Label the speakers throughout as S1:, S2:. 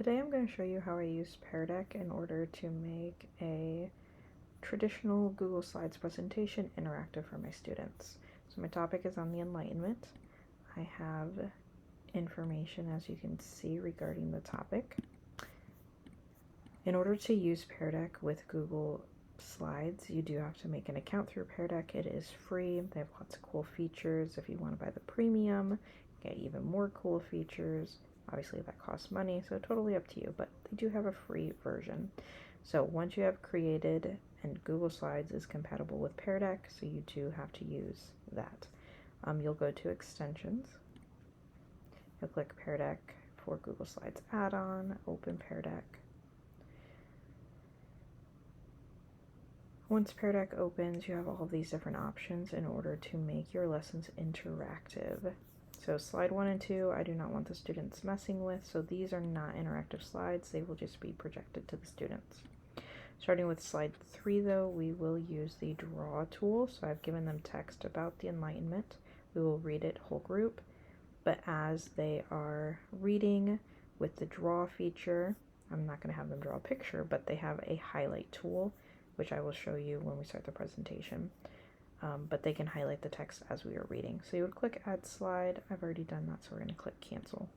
S1: Today I'm going to show you how I use Peardeck in order to make a traditional Google Slides presentation interactive for my students. So my topic is on the Enlightenment. I have information, as you can see, regarding the topic. In order to use Peardeck with Google Slides, you do have to make an account through Peardeck. It is free. They have lots of cool features. If you want to buy the premium, you get even more cool features. Obviously that costs money, so totally up to you, but they do have a free version. So once you have created, and Google Slides is compatible with Peardeck, so you do have to use that. You'll go to extensions. You'll click Peardeck for Google Slides add-on, open Peardeck. Once Peardeck opens, you have all of these different options in order to make your lessons interactive. So slide 1 and 2, I do not want the students messing with, so these are not interactive slides, they will just be projected to the students. Starting with slide 3 though, we will use the draw tool, so I've given them text about the Enlightenment. We will read it whole group, but as they are reading with the draw feature, I'm not going to have them draw a picture, but they have a highlight tool, which I will show you when we start the presentation. But they can highlight the text as we are reading. So you would click Add Slide. I've already done that, so we're going to click Cancel.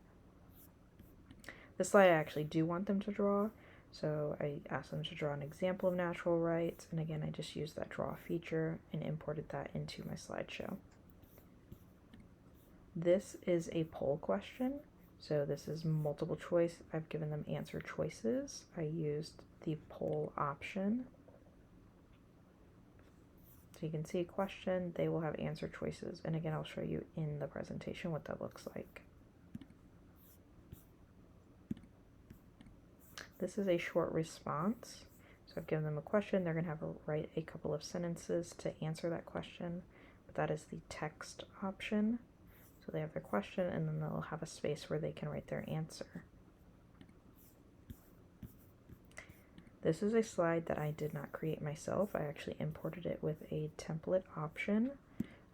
S1: This slide I actually do want them to draw, so I asked them to draw an example of natural rights, and again I just used that draw feature and imported that into my slideshow. This is a poll question, so this is multiple choice. I've given them answer choices. I used the poll option. So you can see a question, they will have answer choices, and again I'll show you in the presentation what that looks like. This is a short response, so I've given them a question, they're going to have to write a couple of sentences to answer that question, but that is the text option. So they have their question and then they'll have a space where they can write their answer. This is a slide that I did not create myself. I actually imported it with a template option.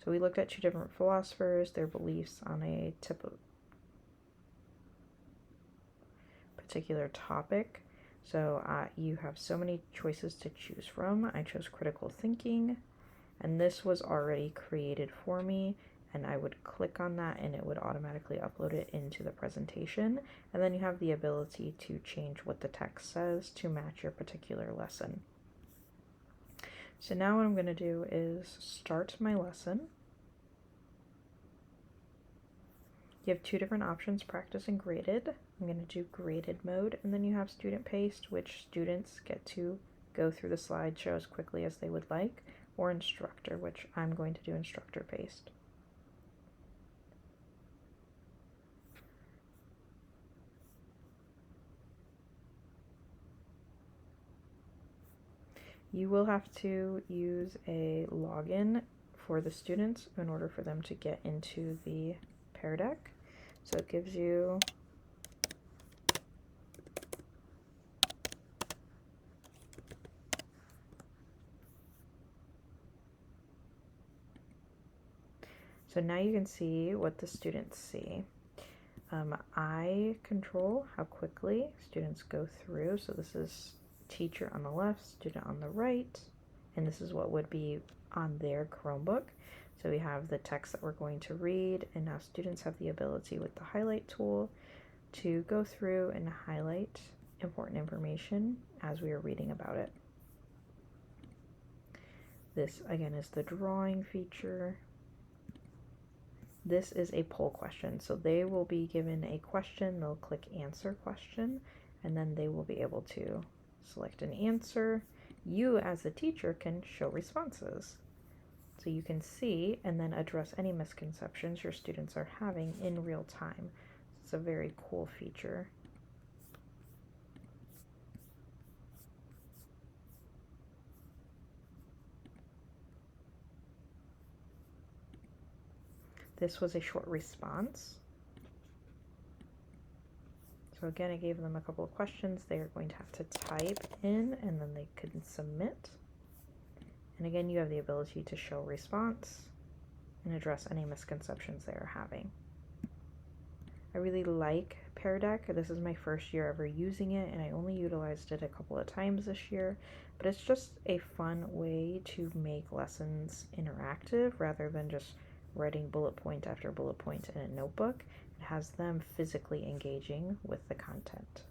S1: So we looked at 2 different philosophers, their beliefs on a particular topic. So you have so many choices to choose from. I chose critical thinking, and this was already created for me. And I would click on that and it would automatically upload it into the presentation. And then you have the ability to change what the text says to match your particular lesson. So now what I'm going to do is start my lesson. You have 2 different options, practice and graded. I'm going to do graded mode, and then you have student paced, which students get to go through the slideshow as quickly as they would like, or instructor, which I'm going to do instructor paced. You will have to use a login for the students in order for them to get into the Peardeck. So it gives you so now you can see what the students see. I control how quickly students go through, so this is teacher on the left, student on the right, and this is what would be on their Chromebook. So we have the text that we're going to read, and now students have the ability with the highlight tool to go through and highlight important information as we are reading about it. This again is the drawing feature. This is a poll question, so they will be given a question, they'll click answer question, and then they will be able to select an answer. You as the teacher can show responses. So you can see and then address any misconceptions your students are having in real time. It's a very cool feature. This was a short response. So again, I gave them a couple of questions they are going to have to type in, and then they can submit. And again, you have the ability to show response and address any misconceptions they are having. I really like Peardeck. This is my first year ever using it, and I only utilized it a couple of times this year, but it's just a fun way to make lessons interactive rather than just writing bullet point after bullet point in a notebook. It has them physically engaging with the content.